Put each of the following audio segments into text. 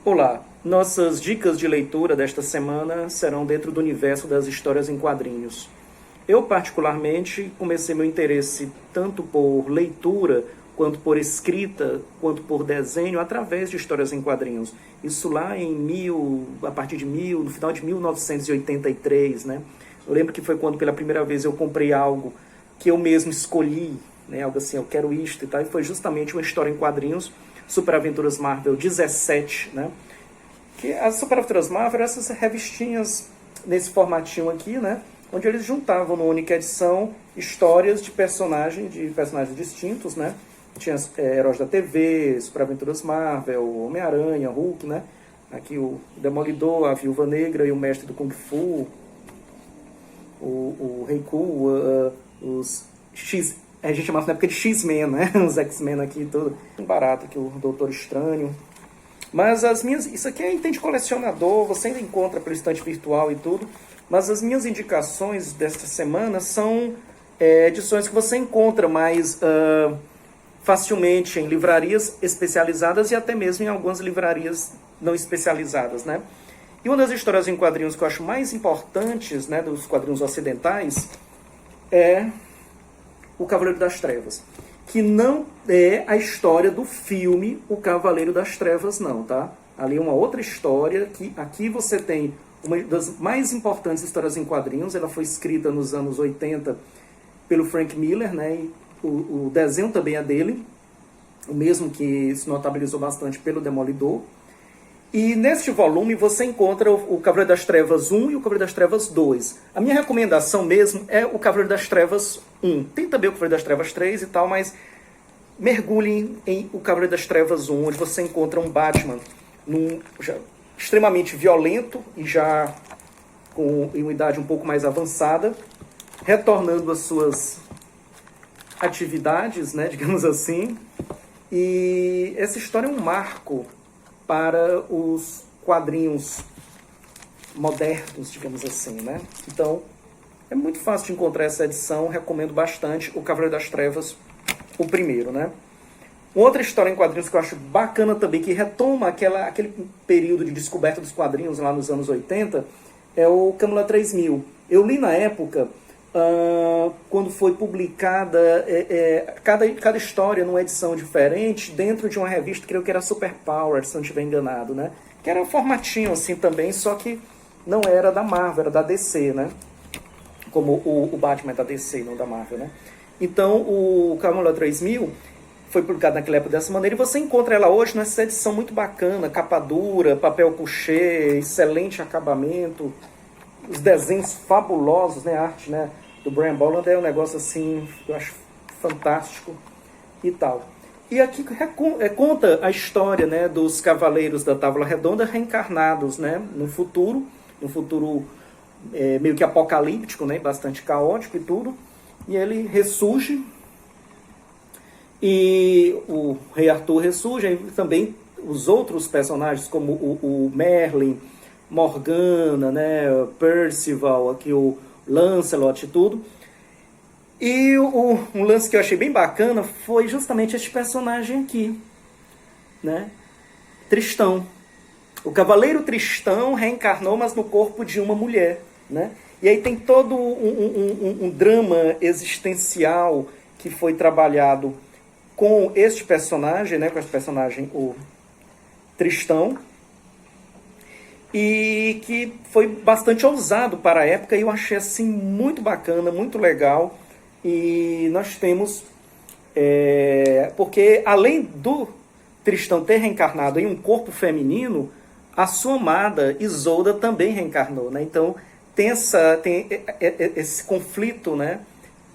Olá, nossas dicas de leitura desta semana serão dentro do universo das histórias em quadrinhos. Eu, particularmente, comecei meu interesse tanto por leitura, quanto por escrita, quanto por desenho, através de histórias em quadrinhos. Isso lá a partir de no final de 1983, né? Eu lembro que foi quando pela primeira vez eu comprei algo que eu mesmo escolhi, né? Algo assim, eu quero isto e tal, e foi justamente uma história em quadrinhos, Super Aventuras Marvel 17, né? Que as Super Aventuras Marvel eram essas revistinhas nesse formatinho aqui, né? Onde eles juntavam numa única edição histórias de personagens distintos, né? Tinha heróis da TV, Super Aventuras Marvel, Homem-Aranha, Hulk, né? Aqui o Demolidor, a Viúva Negra e o Mestre do Kung Fu, o Rei Cool, os X... A gente chamava na época de X-Men, né? Os X-Men aqui, tudo barato, aqui o Doutor Estranho. Mas isso aqui é item de colecionador, você ainda encontra pelo estante virtual e tudo. Mas as minhas indicações desta semana são edições que você encontra mais facilmente em livrarias especializadas e até mesmo em algumas livrarias não especializadas, né? E uma das histórias em quadrinhos que eu acho mais importantes, né, dos quadrinhos ocidentais, é O Cavaleiro das Trevas, que não é a história do filme O Cavaleiro das Trevas, não, tá? Ali é uma outra história, que aqui você tem uma das mais importantes histórias em quadrinhos. Ela foi escrita nos anos 80 pelo Frank Miller, né? E o desenho também é dele, o mesmo que se notabilizou bastante pelo Demolidor. E neste volume você encontra o Cavaleiro das Trevas 1 e o Cavaleiro das Trevas 2. A minha recomendação mesmo é o Cavaleiro das Trevas 1. Tem também o Cavaleiro das Trevas 3 e tal, mas mergulhem em o Cavaleiro das Trevas 1, onde você encontra um Batman extremamente violento e já em uma idade um pouco mais avançada, retornando às suas atividades, né, digamos assim. E essa história é um marco para os quadrinhos modernos, digamos assim, né? Então, é muito fácil de encontrar essa edição, recomendo bastante o Cavaleiro das Trevas, o primeiro, né? Uma outra história em quadrinhos que eu acho bacana também, que retoma aquele período de descoberta dos quadrinhos lá nos anos 80, é o Camula 3000. Eu li na época, quando foi publicada cada história numa edição diferente, dentro de uma revista, creio que era Super Power, se não estiver enganado, né? Que era um formatinho assim também, só que não era da Marvel, era da DC, né? Como o Batman é da DC, não da Marvel, né? Então, o Camula 3000 foi publicado naquela época dessa maneira, e você encontra ela hoje nessa edição muito bacana, capa dura, papel couché, excelente acabamento, os desenhos fabulosos, né? A arte, né, do Brian Bolland é um negócio assim, eu acho fantástico e tal. E aqui conta a história, né, dos Cavaleiros da Távola Redonda reencarnados, né, no futuro meio que apocalíptico, né, bastante caótico e tudo. E ele ressurge, e o Rei Arthur ressurge, e também os outros personagens, como o Merlin, Morgana, né, Percival, aqui o Lancelot e tudo. E um lance que eu achei bem bacana foi justamente este personagem aqui, né, Tristão. O Cavaleiro Tristão reencarnou, mas no corpo de uma mulher, né? E aí tem todo um drama existencial que foi trabalhado com este personagem, né, com esse personagem, o Tristão, e que foi bastante ousado para a época, e eu achei assim muito bacana, muito legal. E nós temos, porque além do Tristão ter reencarnado em um corpo feminino, a sua amada Isolda também reencarnou, né? Então tem esse conflito, né,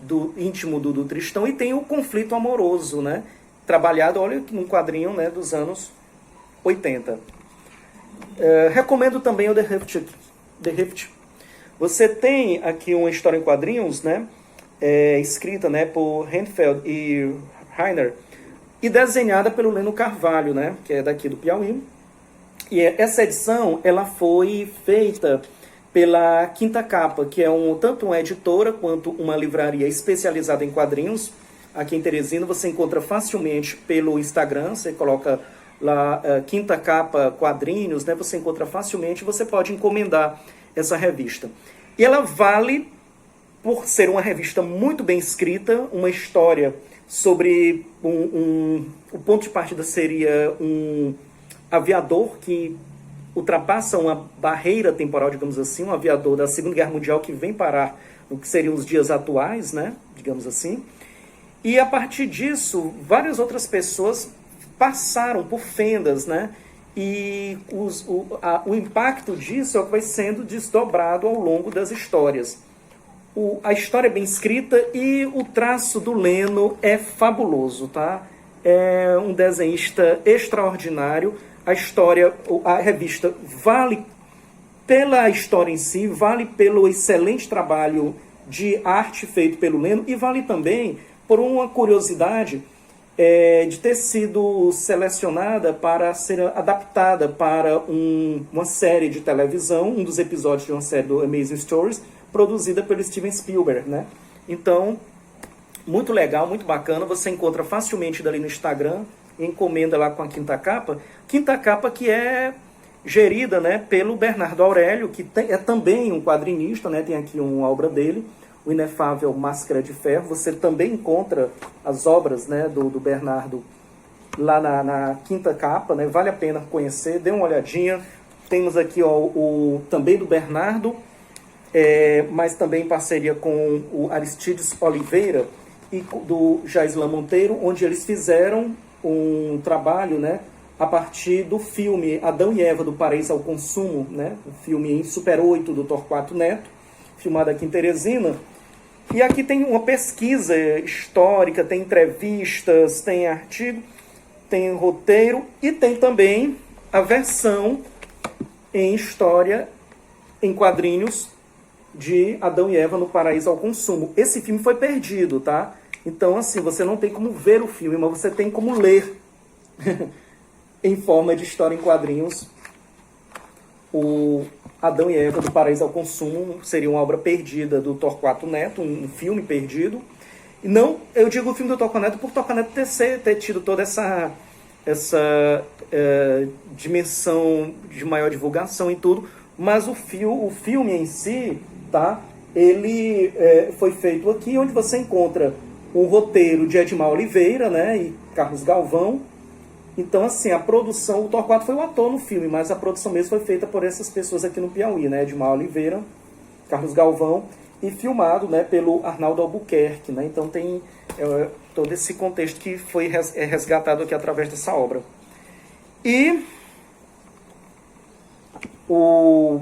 do íntimo do Tristão, e tem o conflito amoroso, né, trabalhado, olha, num quadrinho, né, dos anos 80. Recomendo também o The Rift. Você tem aqui uma história em quadrinhos, né, escrita, né, por Renfeld e Rainer, e desenhada pelo Leno Carvalho, né, que é daqui do Piauí. E essa edição ela foi feita pela Quinta Capa, que é tanto uma editora quanto uma livraria especializada em quadrinhos. Aqui em Teresina você encontra facilmente pelo Instagram, você coloca lá, Quinta Capa Quadrinhos, né? Você encontra facilmente, você pode encomendar essa revista. E ela vale por ser uma revista muito bem escrita, uma história sobre o ponto de partida seria um aviador que ultrapassa uma barreira temporal, digamos assim, um aviador da Segunda Guerra Mundial que vem parar no que seriam os dias atuais, né, digamos assim. E a partir disso, várias outras pessoas passaram por fendas, né, e o impacto disso é o que vai sendo desdobrado ao longo das histórias. A história é bem escrita e o traço do Leno é fabuloso, tá? É um desenhista extraordinário. A revista vale pela história em si, vale pelo excelente trabalho de arte feito pelo Leno e vale também por uma curiosidade de ter sido selecionada para ser adaptada para uma série de televisão, um dos episódios de uma série do Amazing Stories, produzida pelo Steven Spielberg, né? Então, muito legal, muito bacana. Você encontra facilmente dali no Instagram, encomenda lá com a Quinta Capa. Quinta Capa que é gerida, né, pelo Bernardo Aurélio, que é também um quadrinista, né? Tem aqui uma obra dele, o inefável Máscara de Ferro. Você também encontra as obras, né, do Bernardo lá na Quinta Capa, né? Vale a pena conhecer, dê uma olhadinha. Temos aqui ó, também do Bernardo, mas também em parceria com o Aristides Oliveira e do Jaislan Monteiro, onde eles fizeram um trabalho, né, a partir do filme Adão e Eva, do Paraíso ao Consumo, né, um filme em Super 8 do Torquato Neto, filmado aqui em Teresina. E aqui tem uma pesquisa histórica, tem entrevistas, tem artigo, tem roteiro e tem também a versão em história, em quadrinhos, de Adão e Eva no Paraíso ao Consumo. Esse filme foi perdido, tá? Então, assim, você não tem como ver o filme, mas você tem como ler em forma de história em quadrinhos o Adão e Eva do Paraíso ao Consumo. Seria uma obra perdida do Torquato Neto, um filme perdido. E não, eu digo o filme do Torquato Neto por Torquato Neto ter tido toda essa dimensão de maior divulgação e tudo, mas o filme em si, tá? Ele foi feito aqui, onde você encontra o roteiro de Edmar Oliveira, né, e Carlos Galvão. Então, assim, a produção, o Torquato foi o ator no filme, mas a produção mesmo foi feita por essas pessoas aqui no Piauí, né, Edmar Oliveira, Carlos Galvão, e filmado, né, pelo Arnaldo Albuquerque, né. Então tem todo esse contexto que foi resgatado aqui através dessa obra. E o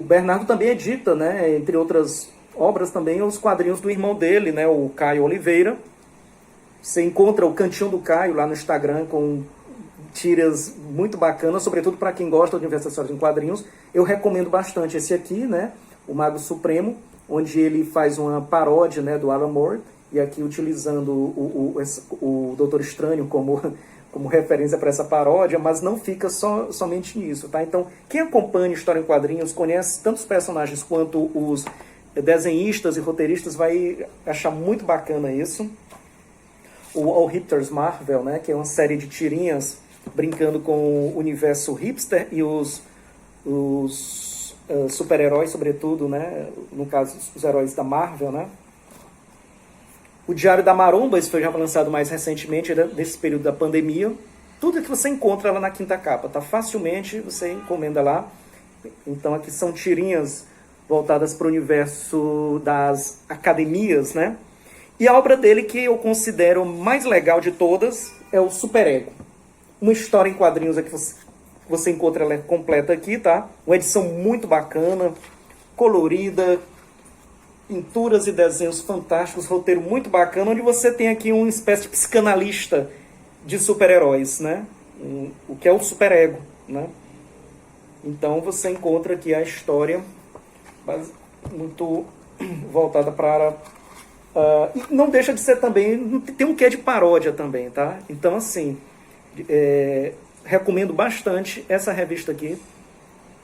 Bernardo também edita, né, entre outras obras também, os quadrinhos do irmão dele, né, o Caio Oliveira. Você encontra o Cantinho do Caio lá no Instagram com tiras muito bacanas, sobretudo para quem gosta de Universo em quadrinhos. Eu recomendo bastante esse aqui, né, o Mago Supremo, onde ele faz uma paródia, né, do Alan Moore, e aqui utilizando o Doutor Estranho como referência para essa paródia, mas não fica somente nisso, tá? Então, quem acompanha História em Quadrinhos, conhece tanto os personagens quanto os desenhistas e roteiristas, vai achar muito bacana isso. O All Hipsters Marvel, né, que é uma série de tirinhas brincando com o universo hipster e os super-heróis, sobretudo, né, no caso, os heróis da Marvel, né? O Diário da Maromba, isso foi já lançado mais recentemente, nesse período da pandemia. Tudo que você encontra lá na Quinta Capa, tá? Facilmente você encomenda lá. Então aqui são tirinhas voltadas para o universo das academias, né? E a obra dele que eu considero mais legal de todas é o Superego. Uma história em quadrinhos aqui, você encontra ela completa aqui, tá? Uma edição muito bacana, colorida, pinturas e desenhos fantásticos, roteiro muito bacana, onde você tem aqui uma espécie de psicanalista de super-heróis, né? O que é o superego, né? Então você encontra aqui a história muito voltada para... e não deixa de ser também... Tem um quê de paródia também, tá? Então, assim, recomendo bastante essa revista aqui,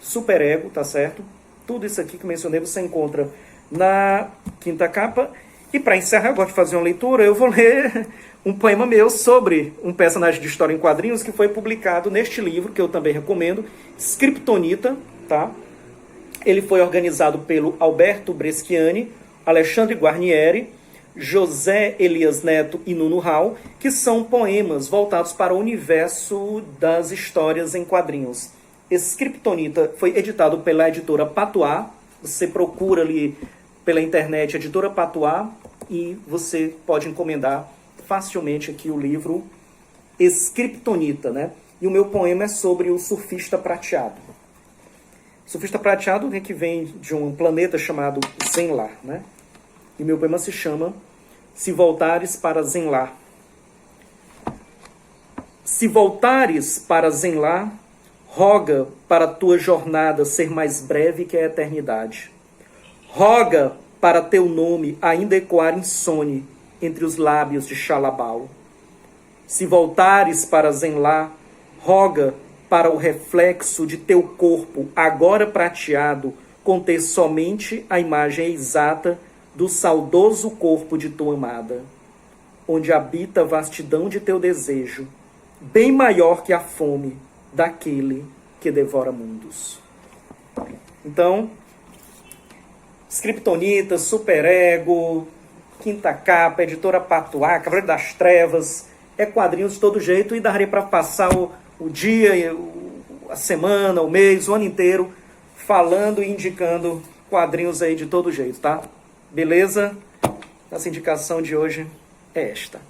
Superego, tá certo? Tudo isso aqui que eu mencionei você encontra na Quinta Capa. E para encerrar, eu gosto de fazer uma leitura, eu vou ler um poema meu sobre um personagem de história em quadrinhos que foi publicado neste livro, que eu também recomendo, Scriptonita, tá? Ele foi organizado pelo Alberto Breschiani, Alexandre Guarnieri, José Elias Neto e Nuno Hall, que são poemas voltados para o universo das histórias em quadrinhos. Scriptonita foi editado pela editora Patois. Você procura ali pela internet editora Patois e você pode encomendar facilmente aqui o livro Scriptonita, né? E o meu poema é sobre o surfista prateado. O surfista prateado é que vem de um planeta chamado Zenlar, né? E meu poema se chama Se Voltares para Zenlar. Se voltares para Zenlar, roga para a tua jornada ser mais breve que a eternidade. Roga para teu nome ainda ecoar insone entre os lábios de Xalabal. Se voltares para Zenlar, roga para o reflexo de teu corpo agora prateado conter somente a imagem exata do saudoso corpo de tua amada, onde habita a vastidão de teu desejo, bem maior que a fome daquele que devora mundos. Então, Scriptonita, Superego, Quinta Capa, Editora Patois, Cavaleiro das Trevas, é quadrinhos de todo jeito e daria para passar o dia, a semana, o mês, o ano inteiro falando e indicando quadrinhos aí de todo jeito, tá? Beleza? Essa indicação de hoje é esta.